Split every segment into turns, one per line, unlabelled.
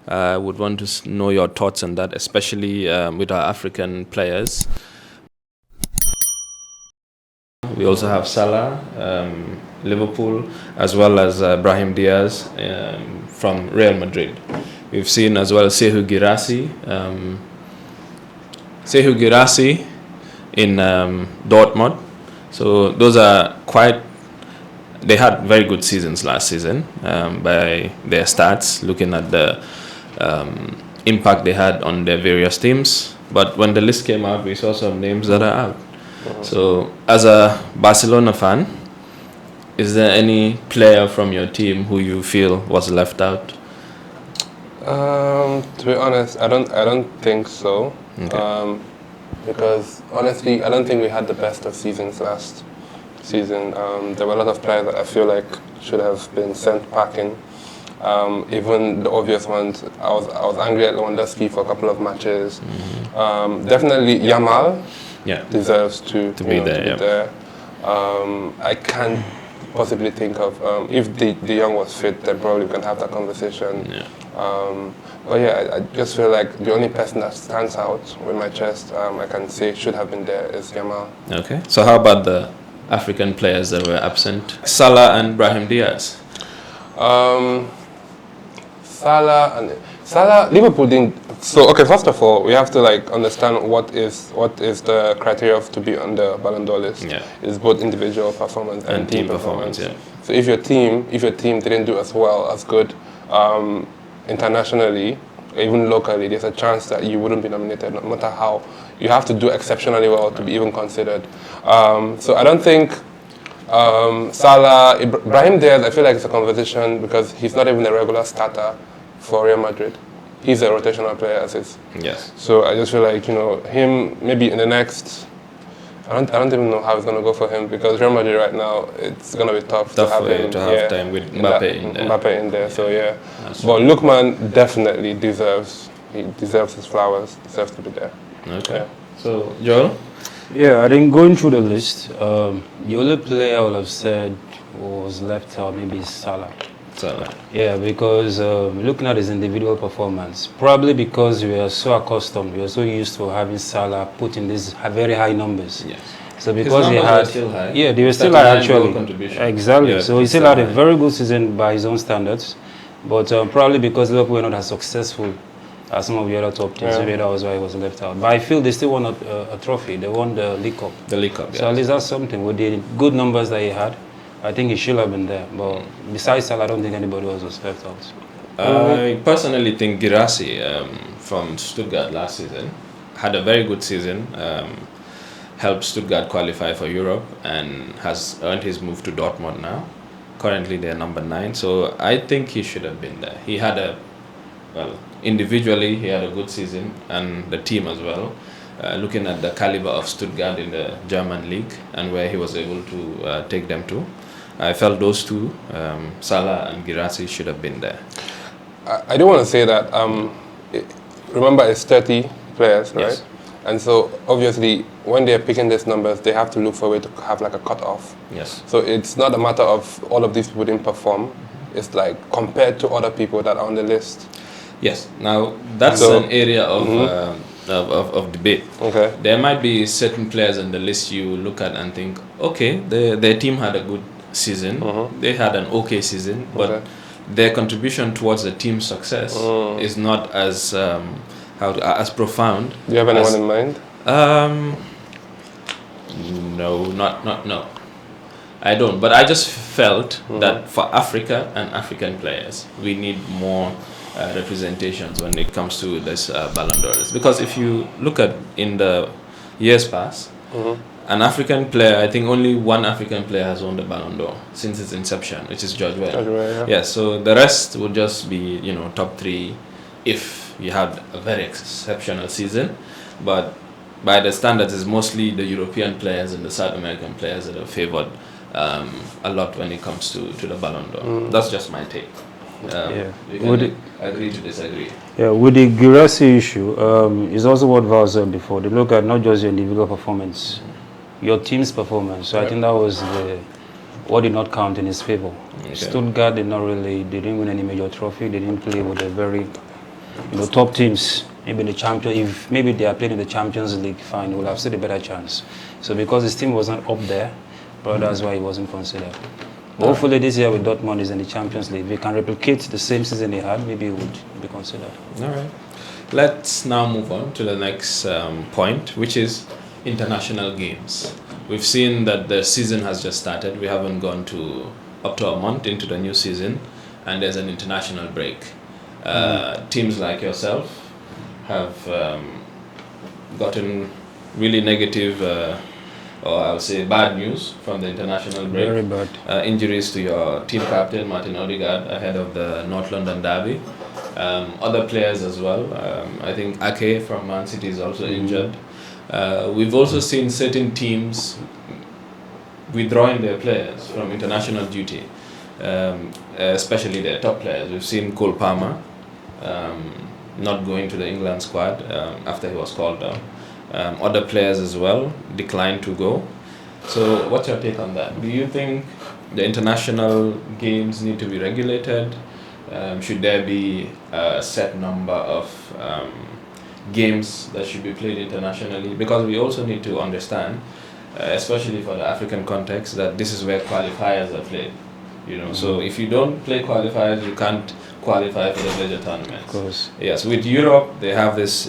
I would want to know your thoughts on that, especially with our African players. We also have Salah, Liverpool, as well as Brahim Diaz from Real Madrid. We've seen as well Sekou Guirassy in Dortmund. So those are they had very good seasons last season by their stats, looking at the impact they had on their various teams. But when the list came out, we saw some names that are out. So, as a Barcelona fan, is there any player from your team who you feel was left out?
To be honest, I don't think so. Okay. Because honestly, I don't think we had the best of seasons last season. There were a lot of players that I feel like should have been sent packing. Even the obvious ones, I was angry at Lewandowski for a couple of matches. Definitely Yamal. Yeah, deserves to be there. I can't possibly think of if De Jong was fit, then probably we can have that conversation. Yeah. But yeah, I just feel like the only person that stands out with my chest, I can say should have been there is Yamal.
Okay. So how about the African players that were absent? Salah and Brahim Diaz.
Salah, Liverpool didn't. So okay, first of all, we have to understand what is the criteria to be on the Ballon d'Or list. Yeah. It's both individual performance and team performance. Yeah. So if your team didn't do as well as good internationally, or even locally, there's a chance that you wouldn't be nominated, no matter how. You have to do exceptionally well to be even considered. So I don't think Salah, Brahim Diaz, I feel like it's a conversation because he's not even a regular starter for Real Madrid. He's a rotational player as is. Yes. So I just feel like, him maybe in the next, I don't even know how it's going to go for him because Real Madrid right now, it's going to be tough to have
time with Mbappe in there.
So yeah. But Lookman definitely deserves his flowers, deserves to be there.
Okay. Yeah. So, Joel?
Yeah, I think going through the list, the only player I would have said was left out maybe Salah. Yeah, because looking at his individual performance, probably because we are so used to having Salah put in these very high numbers. Yes. So because he had, they were still high actually. Exactly. Yeah, so he still had a very good season by his own standards, but probably because Liverpool were not as successful as some of the other top teams, maybe that was why he was left out. But I feel they still won a trophy. They won the League Cup.
The League Cup.
So at least that's something with the good numbers that he had. I think he should have been there, but besides Salah, I don't think anybody else was left out.
I personally think Guirassy from Stuttgart last season had a very good season, helped Stuttgart qualify for Europe, and has earned his move to Dortmund now. Currently, they're number 9, so I think he should have been there. He had individually, he had a good season, and the team as well. Looking at the caliber of Stuttgart in the German league and where he was able to take them to, I felt those two, Salah and Guirassy, should have been there.
I do want to say that, remember it's 30 players, right? Yes. And so obviously when they're picking these numbers, they have to look for a way to have like a cut-off.
Yes.
So it's not a matter of all of these people didn't perform. It's like compared to other people that are on the list.
Yes. Now that's an area of debate. Okay. There might be certain players on the list you look at and think, okay, their team had a good season, they had an okay season, but their contribution towards the team's success is not as as profound.
Do you have anyone in mind?
No. I don't. But I just felt that for Africa and African players, we need more representations when it comes to this Ballon d'Or list. Because if you look at in the years past, an African player, I think only one African player has won the Ballon d'Or since its inception, which is George Weah. Yeah, so the rest would just be, top 3 if you had a very exceptional season. But by the standards, it's mostly the European players and the South American players that are favored a lot when it comes to the Ballon d'Or. That's just my take. We can agree to disagree.
Yeah, with the Guirassy issue, it's also what Val said before. They look at not just your individual performance, your team's performance. So I think that was what did not count in his favor. Okay. Stuttgart they didn't win any major trophy. They didn't play with a very top teams, maybe the champion. If maybe they are playing in the Champions League, fine, we'll have still a better chance. So because his team was not up there, but that's why he wasn't considered. But hopefully this year with Dortmund is in the Champions League. If we can replicate the same season he had, maybe he would be considered.
All right. Let's now move on to the next point, which is international games. We've seen that the season has just started. We haven't gone up to a month into the new season, and there's an international break. Teams like yourself have gotten really negative, or I would say bad news from the international break.
Very bad.
Injuries to your team captain, Martin Odegaard, ahead of the North London derby. Other players as well. I think Ake from Man City is also injured. We've also seen certain teams withdrawing their players from international duty, especially their top players. We've seen Cole Palmer not going to the England squad after he was called down. Other players as well declined to go. So what's your take on that? Do you think the international games need to be regulated? Should there be a set number of games that should be played internationally? Because we also need to understand, especially for the African context, that this is where qualifiers are played. So if you don't play qualifiers, you can't qualify for the major tournaments.
Of course.
Yes, with Europe, they have this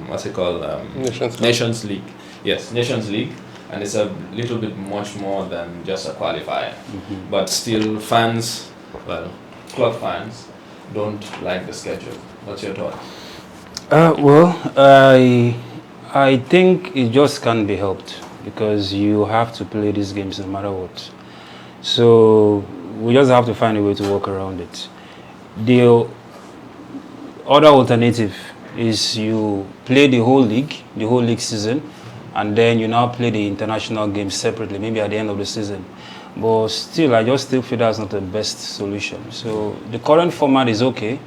what's it called?
Nations
League. Yes, Nations League, and it's a little bit much more than just a qualifier. But still, club fans don't like the schedule. What's your thought?
I think it just can't be helped because you have to play these games no matter what. So we just have to find a way to work around it. The other alternative is you play the whole league season, and then you now play the international games separately, maybe at the end of the season. But still, I just still feel that's not the best solution. So the current format is okay.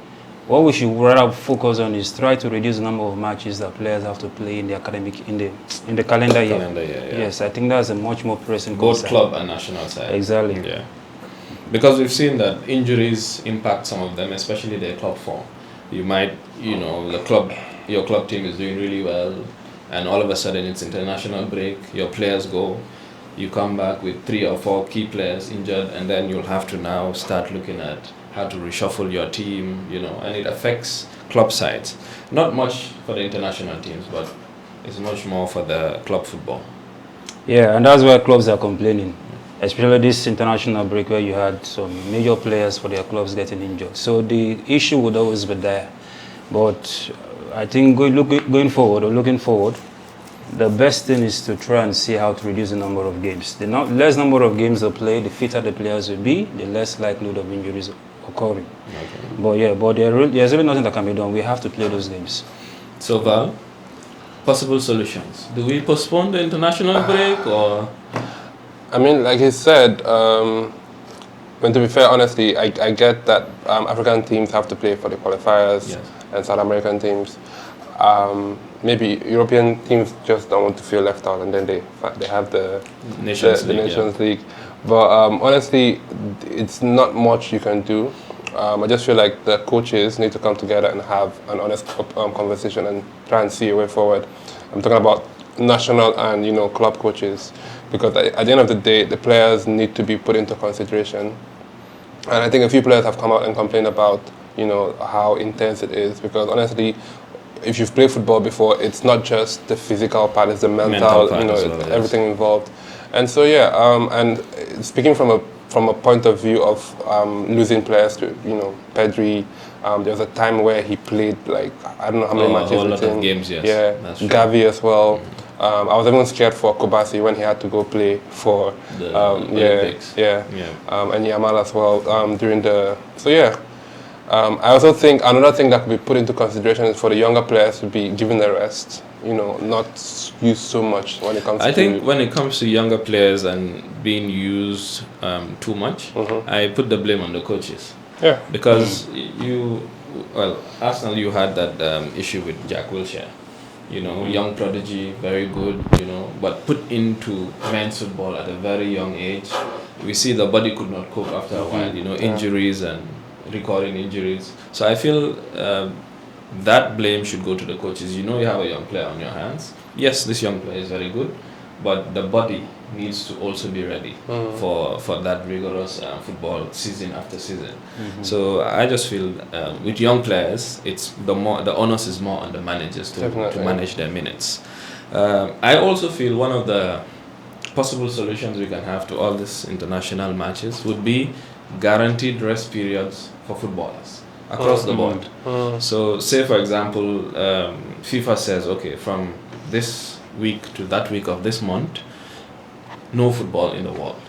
What we should rather focus on is try to reduce the number of matches that players have to play in the calendar year. Yes, I think that's a much more pressing
both
concern.
Club and national side.
Exactly.
Yeah. Because we've seen that injuries impact some of them, especially their club form. You might, your club team is doing really well, and all of a sudden it's international break, your players go, you come back with 3 or 4 key players injured, and then you'll have to now start looking at how to reshuffle your team, and it affects club sides. Not much for the international teams, but it's much more for the club football.
Yeah, and that's why clubs are complaining, especially this international break where you had some major players for their clubs getting injured. So the issue would always be there. But I think looking forward, the best thing is to try and see how to reduce the number of games. The less number of games they play, the fitter the players will be, the less likelihood of injuries occurring. Okay. But there's really nothing that can be done. We have to play those games.
So Val, possible solutions. Do we postpone the international break or?
I mean, like he said, when to be fair, honestly, I get that African teams have to play for the qualifiers, and South American teams. Maybe European teams just don't want to feel left out, and then they have the Nations League. But honestly, it's not much you can do. I just feel like the coaches need to come together and have an honest conversation and try and see a way forward. I'm talking about national and club coaches, because at the end of the day, the players need to be put into consideration. And I think a few players have come out and complained about how intense it is, because honestly, if you've played football before, it's not just the physical part, it's the mental part everything involved. And so and speaking from a point of view of losing players to Pedri, there was a time where he played like I don't know how many matches.
A whole lot of games, yes.
Yeah, Gavi as well. I was even scared for Kobasi when he had to go play for
the Olympics.
And Yamal as well during the I also think another thing that could be put into consideration is for the younger players to be given a rest, not used so much when it comes to...
I think when it comes to younger players and being used too much, I put the blame on the coaches.
Yeah.
Because Arsenal, you had that issue with Jack Wilshere. Young prodigy, very good, but put into men's football at a very young age. We see the body could not cope after a while, injuries and recurring injuries. So I feel that blame should go to the coaches. You know you have a young player on your hands. Yes, this young player is very good, but the body needs to also be ready for that rigorous football season after season. So I just feel with young players, it's the onus is more on the managers to manage their minutes. I also feel one of the possible solutions we can have to all these international matches would be guaranteed rest periods for footballers across the board. So say for example, FIFA says, okay, from this week to that week of this month, no football in the world.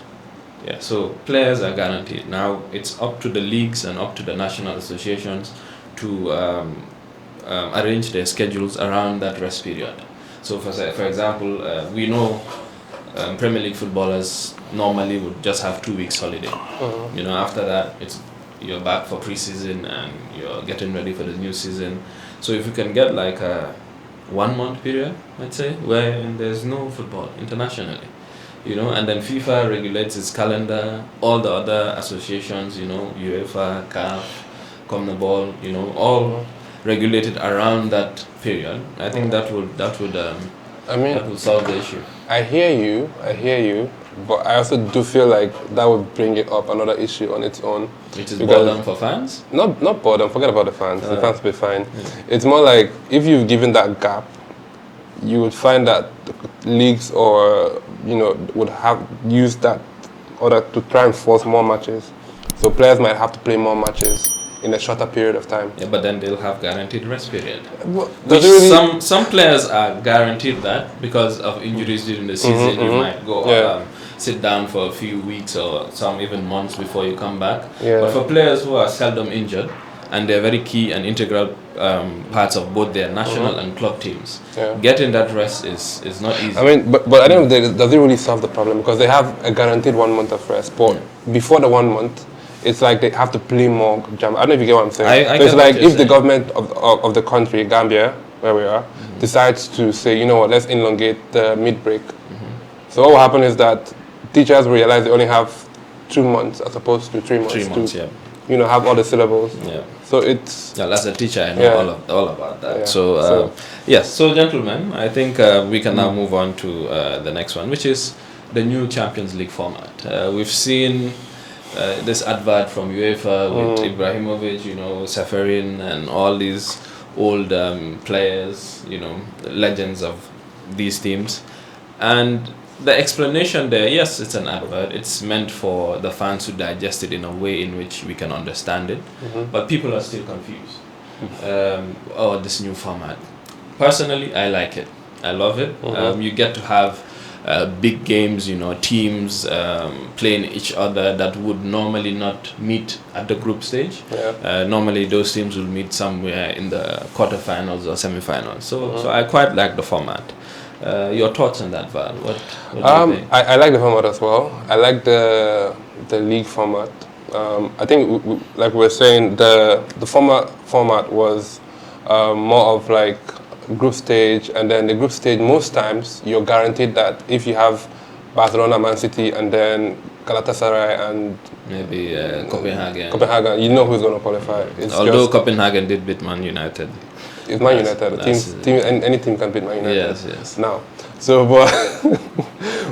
Yeah, so players are guaranteed. Now it's up to the leagues and up to the national associations to arrange their schedules around that rest period. So for example, we know Premier League footballers normally would just have 2 weeks holiday. You know, after that you're back for pre-season and you're getting ready for the new season. So if you can get like a 1 month period, let's say, where there's no football internationally, you know, and then FIFA regulates its calendar, all the other associations, you know, UEFA, CAF, CONMEBOL, you know, all regulated around that period. I think that would solve the issue.
I hear you, but I also do feel like that would bring it up another issue on its own.
Which is boredom for fans?
Not boredom, forget about the fans. The fans will be fine. It's more like if you've given that gap, you would find that leagues or, you know, would have used that order to try and force more matches. So players might have to play more matches in a shorter period of time.
Yeah, but then they'll have guaranteed rest period.
Which really
some players are guaranteed that because of injuries during the season. You might go sit down for a few weeks or some even months before you come back. But for players who are seldom injured and they're very key and integral parts of both their national and club teams, getting that rest is not easy.
I mean, but at the end of the day, does it really solve the problem? Because they have a guaranteed 1 month of rest, but before the 1 month, it's like they have to play more jam. I don't know if you get what I'm saying. So it's like if the government of the country, Gambia, where we are, decides to say, you know what, let's elongate the mid-break. So what will happen is that teachers will realize they only have 2 months as opposed to 3 months.
3 months,
you know, have all the syllables. So it's...
as a teacher, I know all about that. So gentlemen, I think we can now move on to the next one, which is the new Champions League format. We've seen this advert from UEFA with Ibrahimovic, you know, Seferin and all these old players, you know, legends of these teams. And the explanation there, yes, it's an advert. It's meant for the fans to digest it in a way in which we can understand it. But people are still confused. This new format. Personally, I like it. I love it. You get to have big games, you know, teams playing each other that would normally not meet at the group stage. Normally those teams will meet somewhere in the quarterfinals or semifinals. So I quite like the format. Your thoughts on that, Val? What do you think?
I like the format as well. I like the league format. I think, like we were saying, the format was more of like group stage, and then the group stage, most times you're guaranteed that if you have Barcelona, Man City, and then Galatasaray and
maybe Copenhagen,
you know who's going to qualify.
Although Copenhagen did beat Man United.
It's Man United. Any team can beat Man United.
Yes.
Now, so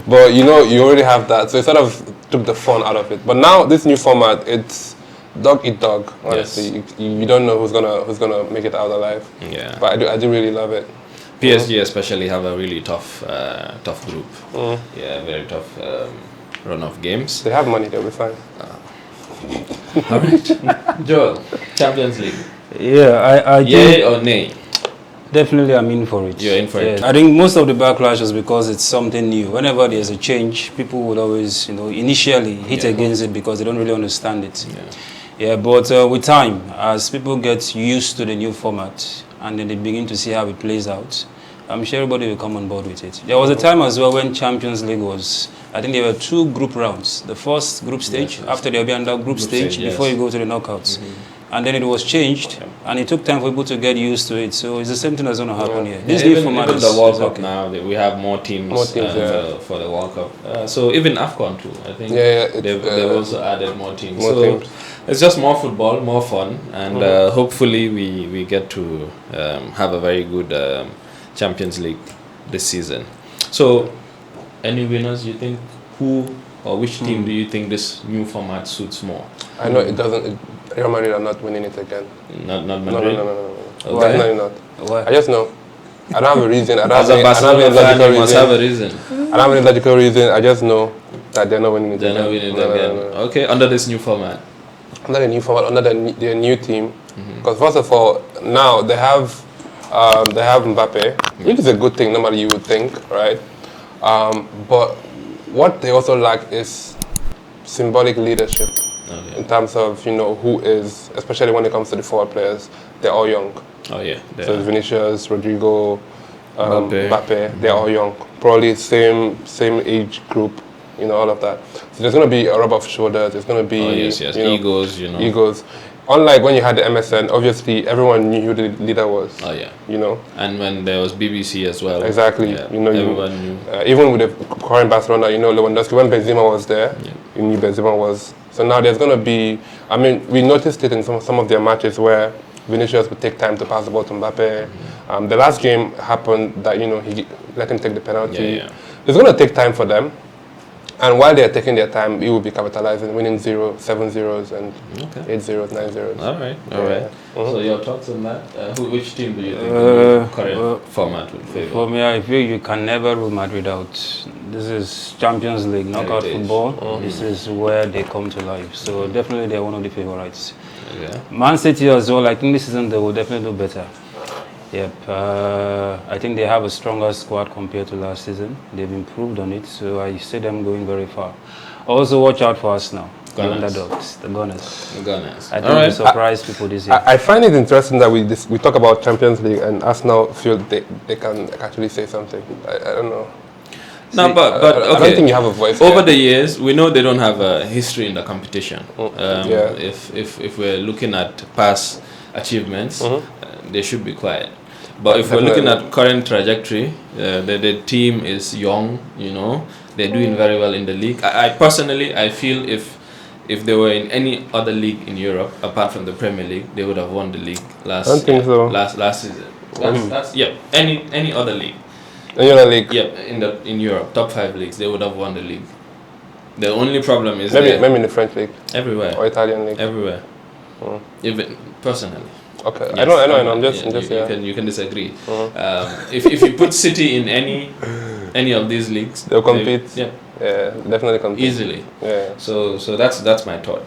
but you know, you already have that, so it sort of took the fun out of it. But now this new format, it's dog eat dog. Honestly, you don't know who's gonna make it out alive. But I do really love it.
PSG especially have a really tough group. Very tough run of games.
They have money, they'll be fine.
All right, Joel, Champions League.
I
Yay or nay?
Definitely, I'm in for it.
You're in for it.
I think most of the backlash is because it's something new. Whenever there's a change, people would always, initially hit against it because they don't really understand it. But with time, as people get used to the new format and then they begin to see how it plays out, I'm sure everybody will come on board with it. There was a time as well when Champions League was, I think there were 2 group rounds. The first group stage, after there will be another group stage before you go to the knockouts. And then it was changed, and it took time for people to get used to it. So it's the same thing that's going to happen here. This new format
is the World Cup now. We have more teams for the World Cup. So even AFCON too, I think they've also added more teams. It's just more football, more fun, and hopefully we get to have a very good Champions League this season. So, any winners you think? Who or which team do you think this new format suits more?
I know it doesn't. Real Madrid are not winning it again.
Not Madrid?
No.
Okay.
Definitely not.
Why?
I just know. I don't have a reason.
As a Barcelona fan, you must have a reason.
I don't have any logical reason. I just know that they're not winning it again.
They're not winning it again. Okay, under this new format.
Under the new format, under their new team. Because first of all, now they have Mbappe, which is a good thing. Normally you would think, right? But what they also lack is symbolic leadership.
Okay.
In terms of who is, especially when it comes to the forward players, they're all young.
Oh yeah.
So it's Vinicius, Rodrigo,
Mbappe.
Mbappe, they're all young. Probably same age group, all of that. So there's going to be a rub of shoulders. There's going to be
Egos,
egos. Unlike when you had the MSN, obviously everyone knew who the leader was.
Oh yeah.
And
when there was BBC as well.
Exactly.
Yeah.
Everyone knew. Even with the current Barcelona, Lewandowski, when Benzema was there, you knew Benzema was. So now there's going to be, we noticed it in some of their matches where Vinicius would take time to pass the ball to Mbappe. The last game happened that, he let him take the penalty. It's going to take time for them. And while they're taking their time, he will be capitalizing, winning 7-0s and 8-0s, 9-0s.
All right. So your thoughts on that? Which team do you think the current format would favor?
For me, I feel you can never rule Madrid out. This is Champions League, knockout football. This is where they come to life. So definitely they're one of the favorites.
Okay.
Man City as well, I think this season they will definitely do better. Yep, I think they have a stronger squad compared to last season. They've improved on it, so I see them going very far. Also, watch out for us now. The underdogs, the Gunners. I think we surprise people this year.
I find it interesting that we talk about Champions League and Arsenal feel they can actually say something. I don't know.
No, but okay.
I don't think you have a voice.
Over the years, we know they don't have a history in the competition. If we're looking at past achievements, they should be quiet. But if we're looking at current trajectory, the team is young. They're doing very well in the league. I personally, I feel if they were in any other league in Europe apart from the Premier League, they would have won the league last.
I don't think so.
Last season. That's any other league.
Any other league?
Yeah, in Europe, top 5 leagues, they would have won the league. The only problem is
maybe in the French league.
Everywhere.
Or Italian league.
Everywhere. Even personally.
Okay,
yes,
I know. I'm just
you can disagree. If you put City in any of these leagues,
they'll compete.
Yeah,
definitely compete
easily.
Yeah.
So that's my thought.